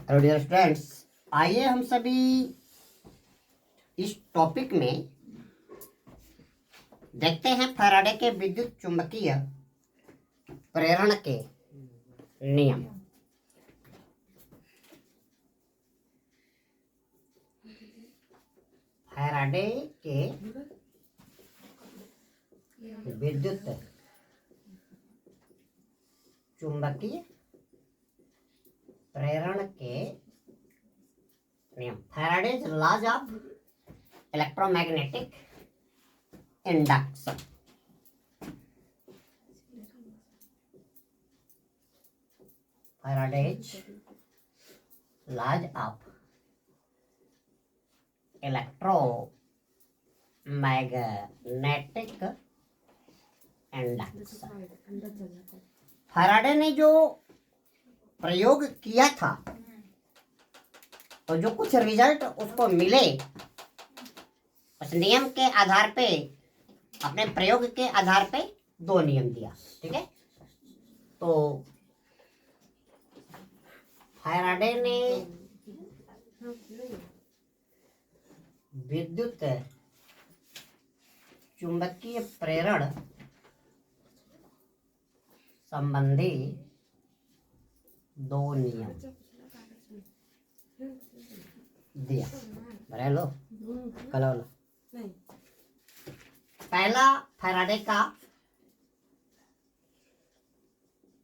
Hello dear students, आइए हम सभी इस टॉपिक में देखते हैं फैराडे के विद्युत चुंबकीय प्रेरण के नियम। फैराडे के विद्युत चुंबकीय प्रेरण के नियम, Faraday's laws of electromagnetic induction. Faraday's laws of electromagnetic induction. Faraday ने जो प्रयोग किया था तो जो कुछ रिजल्ट उसको मिले, उस नियम के आधार पे, अपने प्रयोग के आधार पे दो नियम दिया। ठीक है, तो फैराडे ने विद्युत चुंबकीय प्रेरण संबंधी दो नियम दिया। बरे लो कलो लो। पहला, फैराडे का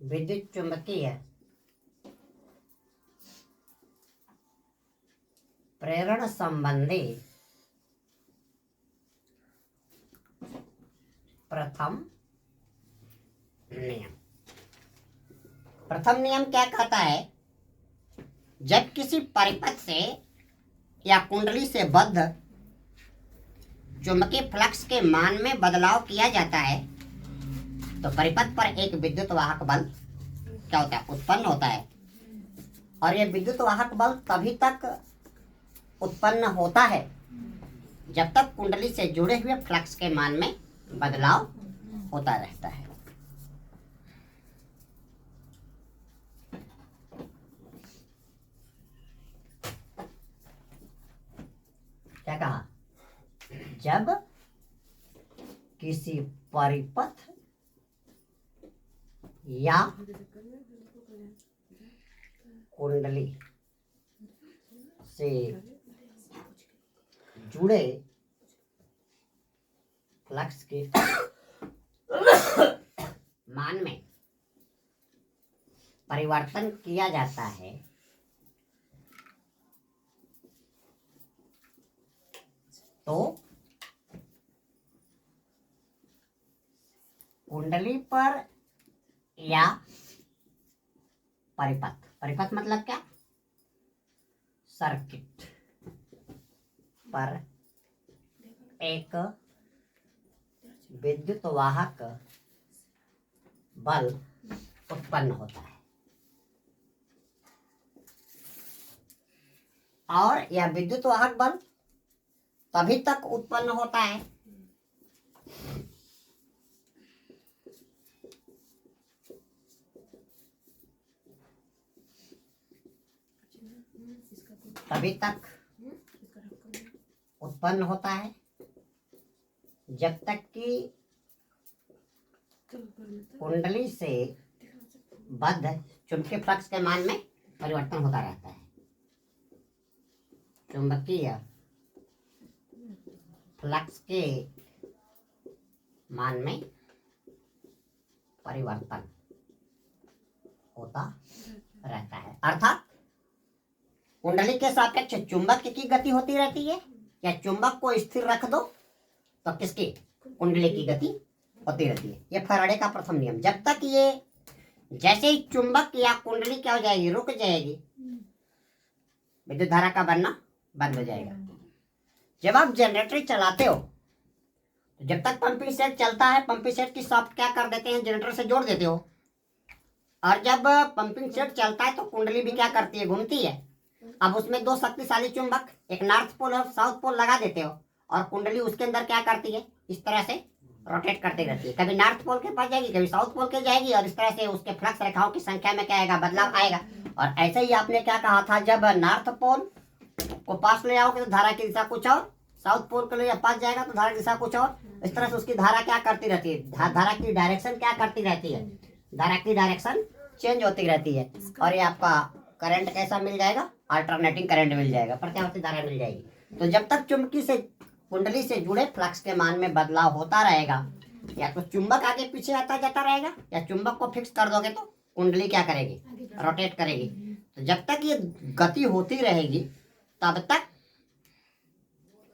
विद्युत चुंबकीय प्रेरण संबंधी प्रथम नियम। प्रथम नियम क्या कहता है? जब किसी परिपथ से या कुंडली से बद्ध चुंबकीय फ्लक्स के मान में बदलाव किया जाता है तो परिपथ पर एक विद्युत वाहक बल क्या होता है? उत्पन्न होता है। और यह विद्युत वाहक बल तभी तक उत्पन्न होता है जब तक कुंडली से जुड़े हुए फ्लक्स के मान में बदलाव होता रहता है। क्या कहा? जब किसी परिपथ या कुंडली से जुड़े फ्लक्स के मान में परिवर्तन किया जाता है तो कुंडली पर या परिपथ मतलब क्या? सर्किट पर एक विद्युत वाहक बल उत्पन्न होता है और यह विद्युत वाहक बल तभी तक उत्पन्न होता है जब तक कि कुंडली से बद्ध चुंबकीय फ्लक्स के मान में परिवर्तन होता रहता है। चुंबकीय फ्लक्स के मान में परिवर्तन होता रहता है, अर्थात कुंडली के सापेक्ष चुंबक की गति होती रहती है। या चुंबक को स्थिर रख दो तो किसकी? कुंडली की गति होती रहती है। ये फैराडे का प्रथम नियम। जब तक ये, जैसे ही चुंबक या कुंडली क्या हो जाएगी? रुक जाएगी, विद्युत धारा का बनना बंद हो जाएगा। जब आप जनरेटर चलाते हो तो जब तक पंपिंग सेट चलता है, पंपिंग सेट की सॉफ्ट क्या कर देते हैं? जनरेटर से जोड़ देते हो। और जब पंपिंग सेट चलता है तो कुंडली भी क्या करती है? घूमती है। अब उसमें दो शक्तिशाली चुंबक, एक नॉर्थ पोल और साउथ पोल लगा देते हो और कुंडली उसके अंदर क्या करती है? इस तरह से रोटेट करती रहती है। कभी नॉर्थ पोल के पास जाएगी, कभी साउथ पोल के जाएगी और इस तरह से उसके फ्लक्स रेखाओं की संख्या में क्या आएगा? बदलाव आएगा। और ऐसे ही आपने क्या कहा था, जब नॉर्थ पोल को पास ले आओगे तो धारा की दिशा कुछ और, साउथ पोल को ले पास जाएगा तो धारा की दिशा कुछ और। इस तरह से उसकी धारा क्या करती रहती है, धारा की डायरेक्शन क्या करती रहती है, धारा की डायरेक्शन चेंज होती रहती है। और ये आपका करंट कैसा मिल जाएगा, अल्टरनेटिंग करंट मिल जाएगा, प्रत्यावर्ती धारा मिल जाएगी। तो जब तक चुंबकी से कुंडली से जुड़े फ्लक्स के मान में बदलाव होता रहेगा, या तो चुंबक आगे पीछे आता जाता रहेगा, या चुंबक को फिक्स कर दोगे तो कुंडली क्या करेगी, रोटेट करेगी। तो जब तक ये गति होती रहेगी तब तक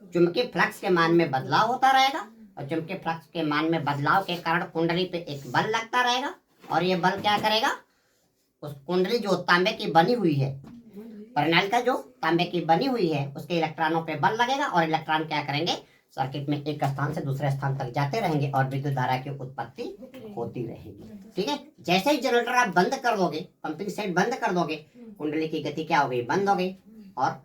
चुंबकीय फ्लक्स के मान में बदलाव होता रहेगा, और चुंबकीय फ्लक्स के मान में बदलाव के कारण कुंडली पे एक बल लगता रहेगा, और ये बल क्या करेगा, उस कुंडली जो तांबे की बनी हुई है, प्रणालिका जो तांबे की बनी हुई है, उसके इलेक्ट्रॉनों पे बल लगेगा, और इलेक्ट्रॉन क्या करेंगे, सर्किट में एक स्थान से दूसरे स्थान तक जाते रहेंगे और विद्युत धारा की उत्पत्ति होती रहेगी। ठीक है, जैसे ही जनरेटर आप बंद कर दोगे, पंपिंग सेट बंद कर दोगे, कुंडली की गति क्या हो गई, बंद हो गई, और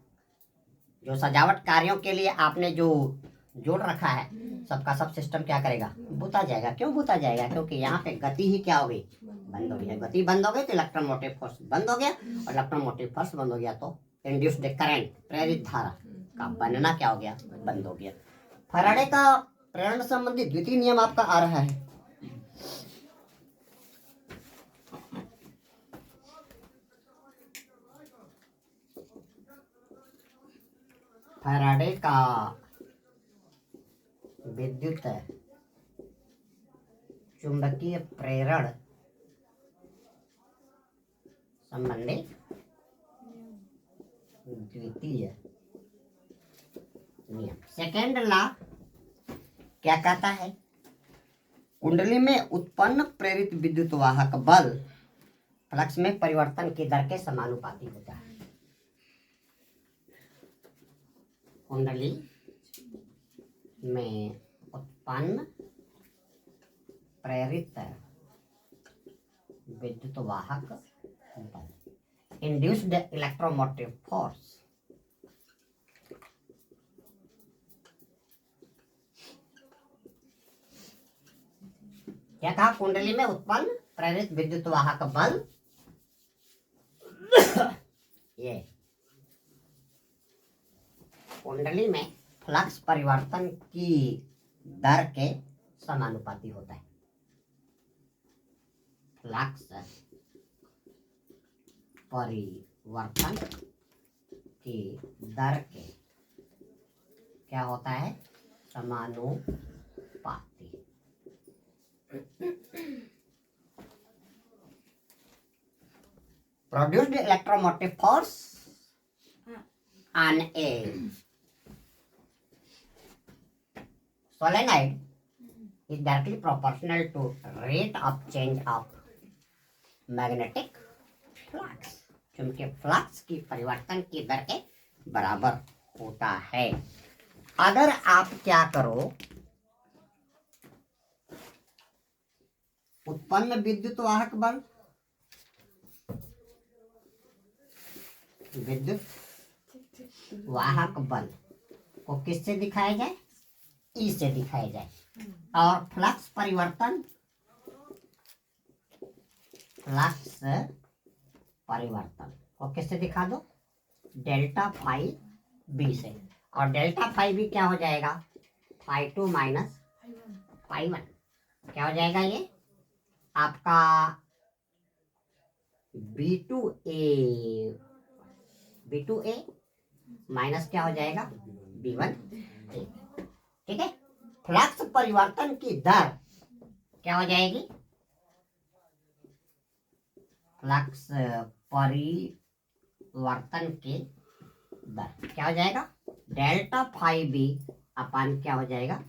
जो सजावट कार्यों के लिए आपने जो जोड़ रखा है सबका सब सिस्टम क्या करेगा, बुता जाएगा। क्यों बुता जाएगा, क्योंकि यहाँ पे गति ही क्या हो गई, बंद हो गई। गति बंद हो गई तो इलेक्ट्रोमोटिव फोर्स बंद हो गया, और इलेक्ट्रोमोटिव फोर्स बंद हो गया तो इंड्यूस्ड करंट, प्रेरित धारा का बनना क्या हो गया, बंद हो गया। फैराडे का प्रेरण संबंधी द्वितीय नियम आपका आ रहा है। फैराडे का विद्युत चुंबकीय प्रेरण संबंधी द्वितीय नियम, सेकेंड लॉ क्या कहता है, कुंडली में उत्पन्न प्रेरित विद्युत वाहक बल फ्लक्स में परिवर्तन की दर के समानुपाती होता है। कुंडली में उत्पन्न प्रेरित विद्युत वाहक बल, इंड्यूस्ड इलेक्ट्रोमोटिव फोर्स, क्या कहा, कुंडली में उत्पन्न प्रेरित विद्युत वाहक बल ये कुंडली में फ्लक्स परिवर्तन की दर के समानुपाती होता है। फ्लक्स परिवर्तन की दर के क्या होता है, समानुपाती। Produced electromotive force on a solenoid is directly proportional to rate of change of magnetic flux. चुंबकीय फ्लक्स की परिवर्तन की दर के बराबर होता है। अगर आप क्या करो, उत्पन्न विद्युत वाहक बल, विद्युत वाहक बल को किससे दिखाया जाए, ई से दिखाया जाए, और फ्लक्स परिवर्तन, फ्लक्स परिवर्तन को किससे दिखा दो, डेल्टा फाई बी से, और डेल्टा फाई बी क्या हो जाएगा, phi two minus phi one, क्या हो जाएगा ये आपका बी टू ए माइनस क्या हो जाएगा, B1 ए। ठीक है, फ्लक्स परिवर्तन की दर क्या हो जाएगी, फ्लक्स परिवर्तन की दर क्या हो जाएगा, डेल्टा फाई बी अपान क्या हो जाएगा,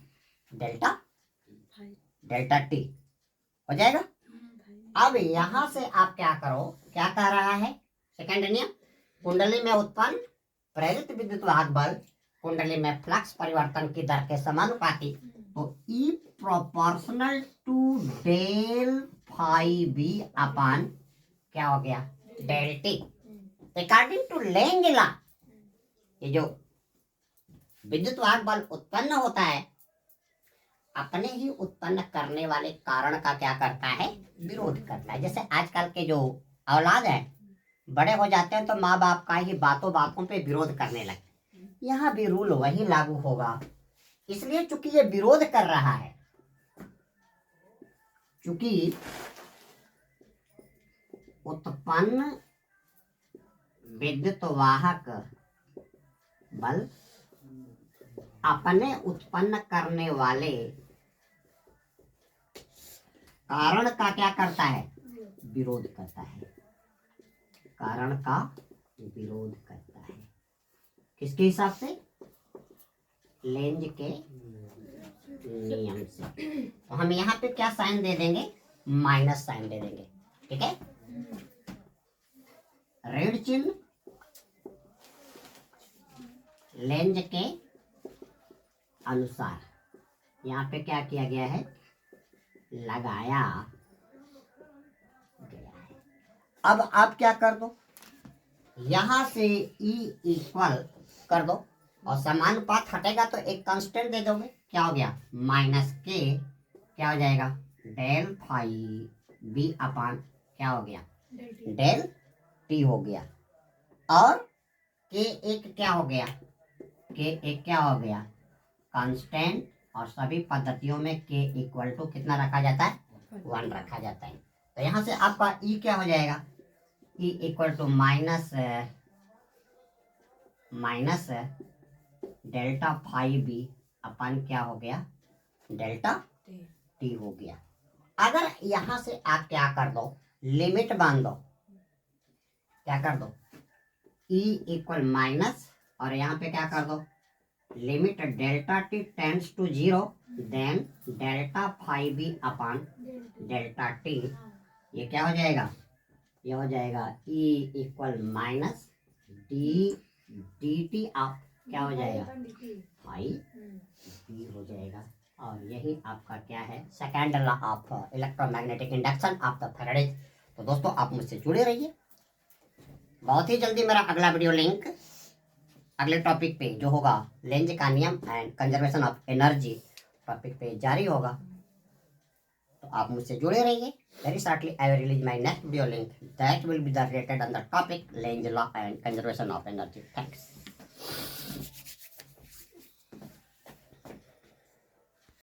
डेल्टा टी हो जाएगा। अब यहां से आप क्या करो, क्या कह रहा है सेकंड नियम, कुंडली में उत्पन्न प्रेरित विद्युत वाहक बल कुंडली में फ्लक्स परिवर्तन की दर के समानुपाती, तो E proportional to del phi B upon क्या हो गया, del T. According to Lenz law, ये जो विद्युत वाहक बल उत्पन्न होता है अपने ही उत्पन्न करने वाले कारण का क्या करता है, विरोध करता है। जैसे आजकल के जो औलाद है बड़े हो जाते हैं तो माँ बाप का ही बातों बातों पे विरोध करने लगते। यहाँ भी रूल वही लागू होगा। इसलिए चूंकि ये विरोध कर रहा है, चूंकि उत्पन्न विद्युत वाहक बल अपने उत्पन्न करने वाले कारण का क्या करता है, विरोध करता है। कारण का विरोध करता है किसके हिसाब से, लेंज के नियम से। तो हम यहाँ पे क्या साइन दे देंगे, माइनस साइन दे देंगे, ठीक है। ऋण चिन्ह लेंज के अनुसार यहाँ पे क्या किया गया है, लगाया गया है। अब आप क्या कर दो, यहां से E इक्वल कर दो और समानुपात हटेगा तो एक कांस्टेंट दे दोगे, क्या हो गया, माइनस के क्या हो जाएगा, डेल फाई बी अपान क्या हो गया, डेल टी हो गया। और के एक क्या हो गया, के एक क्या हो गया, कांस्टेंट। और सभी पद्धतियों में के इक्वल टू कितना रखा जाता है, 1 रखा जाता है। तो यहाँ से आपका ई क्या हो जाएगा, E equal to minus delta phi B upon क्या हो गया, डेल्टा टी हो गया। अगर यहाँ से आप क्या कर दो, लिमिट बांध दो, क्या कर दो, ई इक्वल माइनस और यहाँ पे क्या कर दो, limit delta T tends to 0, then delta phi B upon delta T, ये क्या हो जाएगा, ये हो जाएगा E equal minus D D T आप क्या हो जाएगा, फाइव बी हो जाएगा। और यही आपका क्या है, second law of electromagnetic induction of the Faraday. तो दोस्तों आप मुझसे जुड़े रहिए, बहुत ही जल्दी मेरा अगला वीडियो लिंक अगले टॉपिक पे जो होगा, लेंज का नियम and conservation of energy topic पे जारी होगा। तो आप मुझसे जुड़े रहिए। Very shortly I will release my next video link that will be the related on the topic Lenz law and conservation of energy. Thanks.